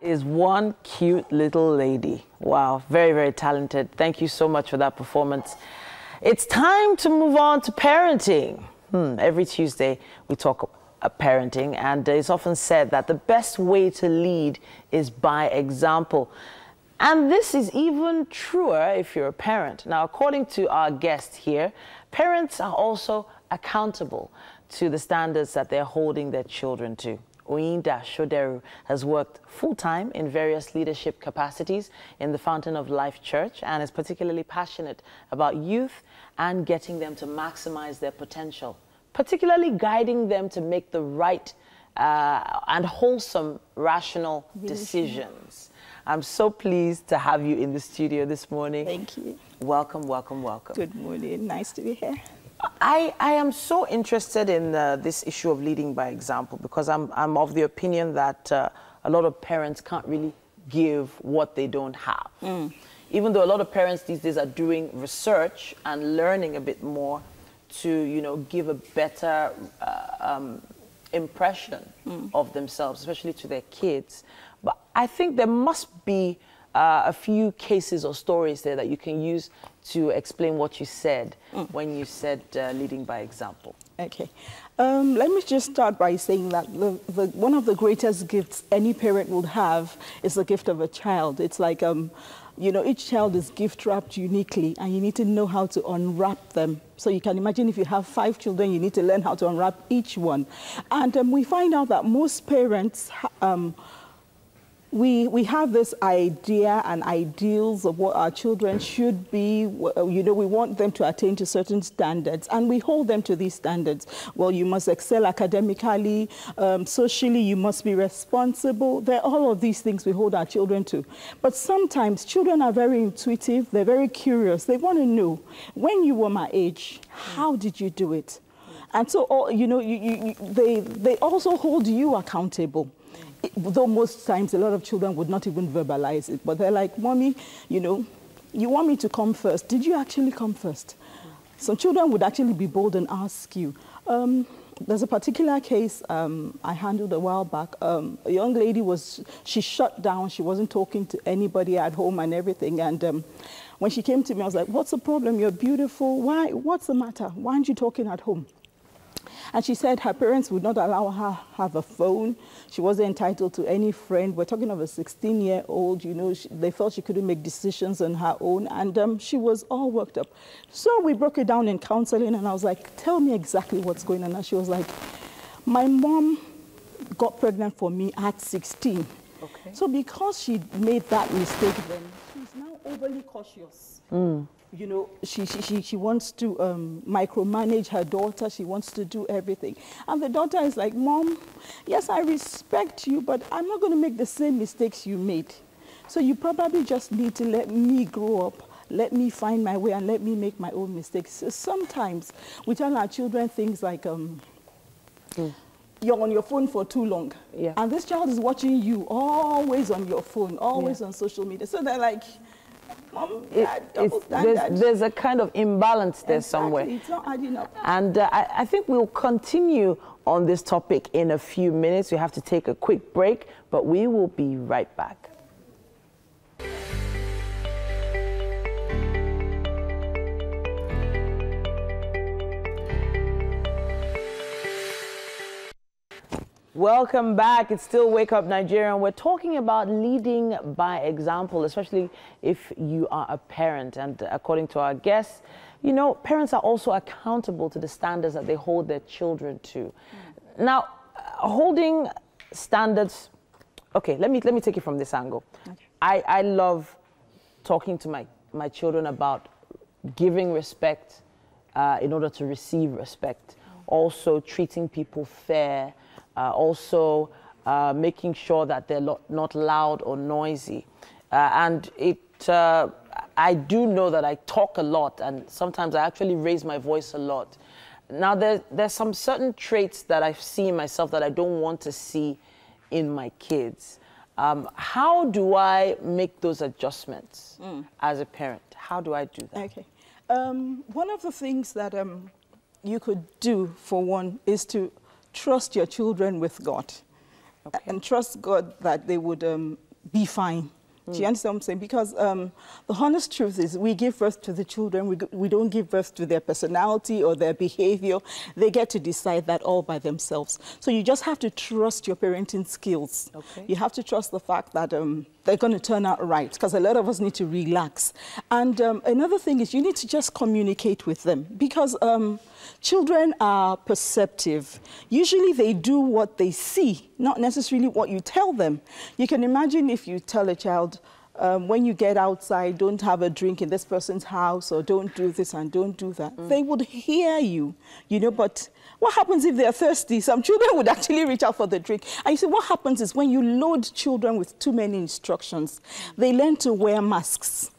Is one cute little lady. Wow, very, very talented. Thank you so much for that performance. It's time to move on to parenting. Every Tuesday we talk parenting, and it's often said that the best way to lead is by example. And this is even truer if you're a parent. Now, according to our guest here, parents are also accountable to the standards that they're holding their children to. Oyinda Soderu has worked full-time in various leadership capacities in the Fountain of Life Church and is particularly passionate about youth and getting them to maximize their potential, particularly guiding them to make the right and wholesome, rational decisions. I'm so pleased to have you in the studio this morning. Thank you. Welcome, welcome, welcome. Good morning. Nice to be here. I am so interested in this issue of leading by example because I'm of the opinion that a lot of parents can't really give what they don't have. Even though a lot of parents these days are doing research and learning a bit more to, you know, give a better impression of themselves, especially to their kids. But I think there must be a few cases or stories there that you can use to explain what you said when you said leading by example. Okay. Let me just start by saying that one of the greatest gifts any parent would have is the gift of a child. It's like, you know, each child is gift wrapped uniquely and you need to know how to unwrap them. So you can imagine if you have 5 children, you need to learn how to unwrap each one. And we find out that most parents we have this idea and ideals of what our children should be. You know, we want them to attain to certain standards, and we hold them to these standards. Well, you must excel academically, socially, you must be responsible. There are all of these things we hold our children to. But sometimes children are very intuitive, they're very curious. They want to know, when you were my age, how did you do it? And so, you know, they also hold you accountable. Though most times a lot of children would not even verbalize it, but they're like, Mommy, you know, you want me to come first. Did you actually come first? Some children would actually be bold and ask you. There's a particular case I handled a while back. A young lady she shut down. She wasn't talking to anybody at home and everything. And when she came to me, I was like, what's the problem? You're beautiful. Why? What's the matter? Why aren't you talking at home? And she said her parents would not allow her have a phone. She wasn't entitled to any friend. We're talking of a 16-year-old, you know, they felt she couldn't make decisions on her own, and she was all worked up. So we broke it down in counseling, and I was like, tell me exactly what's going on. And she was like, my mom got pregnant for me at 16. Okay. So because she made that mistake then, she's now overly cautious. You know, she wants to micromanage her daughter. She wants to do everything. And the daughter is like, Mom, yes, I respect you, but I'm not going to make the same mistakes you made. So you probably just need to let me grow up, let me find my way, and let me make my own mistakes. So sometimes we tell our children things like, you're on your phone for too long. Yeah. And this child is watching you always on your phone, always on social media. So they're like, Mom, there's a kind of imbalance there somewhere. It's not adding up. And I think we'll continue on this topic in a few minutes. We have to take a quick break, but we will be right back. Welcome back. It's still Wake Up Nigeria, and we're talking about leading by example, especially if you are a parent. And according to our guests, you know, parents are also accountable to the standards that they hold their children to. Now, holding standards, okay, let me take it from this angle. Okay. I love talking to my children about giving respect in order to receive respect, also treating people fair, also making sure that they're not loud or noisy. And I do know that I talk a lot, and sometimes I actually raise my voice a lot. Now, there's some certain traits that I see in myself that I don't want to see in my kids. How do I make those adjustments as a parent? How do I do that? Okay. One of the things that you could do, for one, is to trust your children with God. Okay. And trust God that they would be fine. Do you understand what I'm saying? Because the honest truth is we give birth to the children. We don't give birth to their personality or their behavior. They get to decide that all by themselves. So you just have to trust your parenting skills. Okay. You have to trust the fact that they're going to turn out right, because a lot of us need to relax. And another thing is you need to just communicate with them, because children are perceptive. Usually they do what they see, not necessarily what you tell them. You can imagine if you tell a child, when you get outside, don't have a drink in this person's house, or don't do this and don't do that. They would hear you, you know, but what happens if they're thirsty? Some children would actually reach out for the drink. And you see, what happens is when you load children with too many instructions, they learn to wear masks.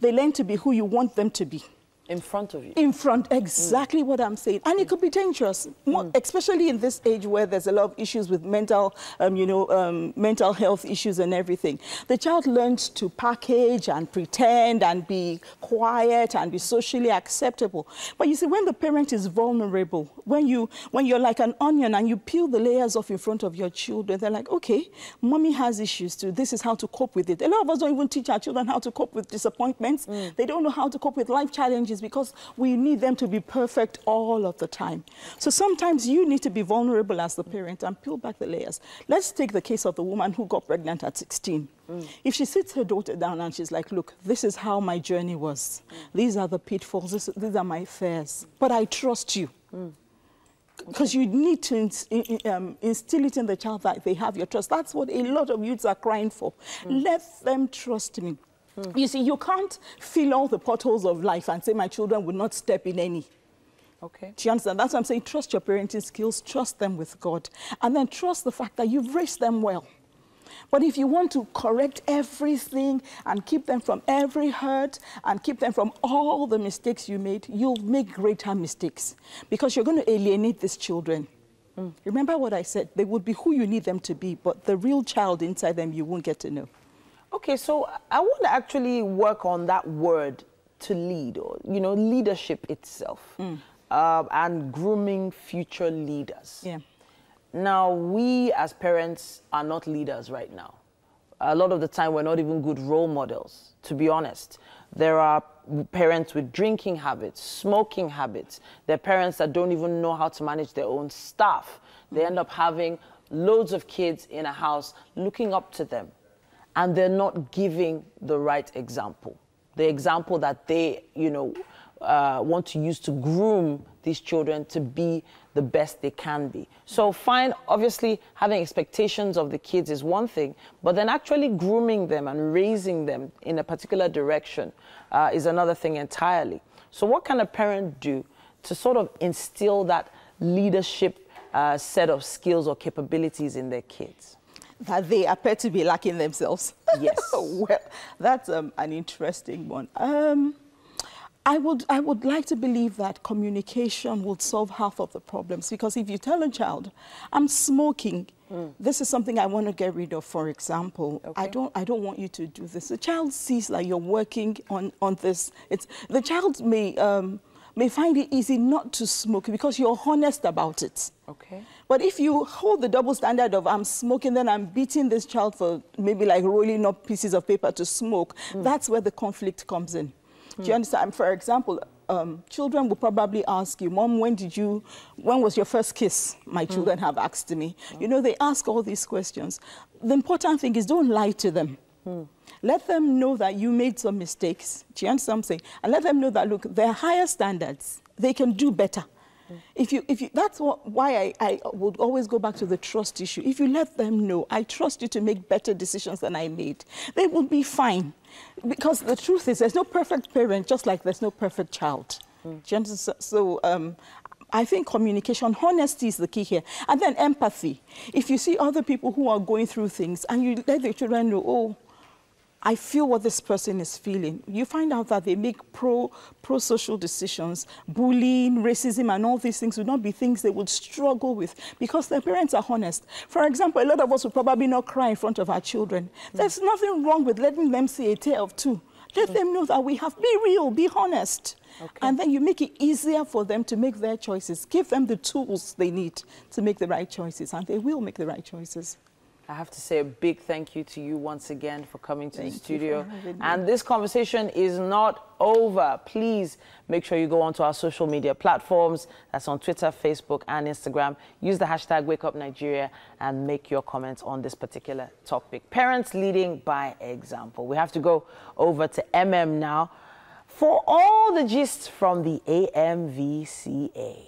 They learn to be who you want them to be. In front of you. In front, exactly what I'm saying. And it could be dangerous, especially in this age where there's a lot of issues with mental, mental health issues and everything. The child learns to package and pretend and be quiet and be socially acceptable. But you see, when the parent is vulnerable, when you're like an onion and you peel the layers off in front of your children, they're like, okay, mommy has issues too. This is how to cope with it. A lot of us don't even teach our children how to cope with disappointments. They don't know how to cope with life challenges, because we need them to be perfect all of the time. So sometimes you need to be vulnerable as the parent and peel back the layers. Let's take the case of the woman who got pregnant at 16. If she sits her daughter down and she's like, look, this is how my journey was. These are the pitfalls, these are my fears, but I trust you. Because you need to instill it in the child that they have your trust. That's what a lot of youths are crying for. Let them trust me. You see, you can't fill all the potholes of life and say my children would not step in any. Okay. Do you understand? That's what I'm saying. Trust your parenting skills, trust them with God, and then trust the fact that you've raised them well. But if you want to correct everything and keep them from every hurt and keep them from all the mistakes you made, you'll make greater mistakes, because you're going to alienate these children. Remember what I said, they would be who you need them to be, but the real child inside them you won't get to know. Okay, so I want to actually work on that word, to lead, or, you know, leadership itself, and grooming future leaders. Yeah. Now, we as parents are not leaders right now. A lot of the time, we're not even good role models, to be honest. There are parents with drinking habits, smoking habits. There are parents that don't even know how to manage their own staff. They end up having loads of kids in a house looking up to them, and they're not giving the right example. The example that they, you know, want to use to groom these children to be the best they can be. So fine, obviously having expectations of the kids is one thing, but then actually grooming them and raising them in a particular direction is another thing entirely. So what can a parent do to sort of instill that leadership set of skills or capabilities in their kids? That they appear to be lacking themselves. Yes. Well, that's an interesting one. I would like to believe that communication would solve half of the problems, because if you tell a child, I'm smoking, this is something I want to get rid of, for example. Okay. I don't want you to do this. The child sees that you're working on this. The child may find it easy not to smoke because you're honest about it. Okay. But if you hold the double standard of I'm smoking, then I'm beating this child for maybe like rolling up pieces of paper to smoke, that's where the conflict comes in. Do you understand? For example, children will probably ask you, Mom, when was your first kiss? My children have asked me. You know, they ask all these questions. The important thing is don't lie to them. Let them know that you made some mistakes. Do you understand what I'm saying? And let them know that, look, there are higher standards. They can do better. That's why I would always go back to the trust issue. If you let them know, I trust you to make better decisions than I made, they will be fine. Because the truth is, there's no perfect parent, just like there's no perfect child. So I think communication, honesty is the key here. And then empathy. If you see other people who are going through things and you let the children know, oh, I feel what this person is feeling, you find out that they make pro-social decisions. Bullying, racism, and all these things would not be things they would struggle with because their parents are honest. For example, a lot of us would probably not cry in front of our children. There's nothing wrong with letting them see a tale of two. Let them know that be real, be honest. Okay. And then you make it easier for them to make their choices. Give them the tools they need to make the right choices, and they will make the right choices. I have to say a big thank you to you once again for coming to the studio. And this conversation is not over. Please make sure you go onto our social media platforms. That's on Twitter, Facebook, and Instagram. Use the hashtag #WakeUpNigeria and make your comments on this particular topic. Parents leading by example. We have to go over to MM now for all the gist from the AMVCA.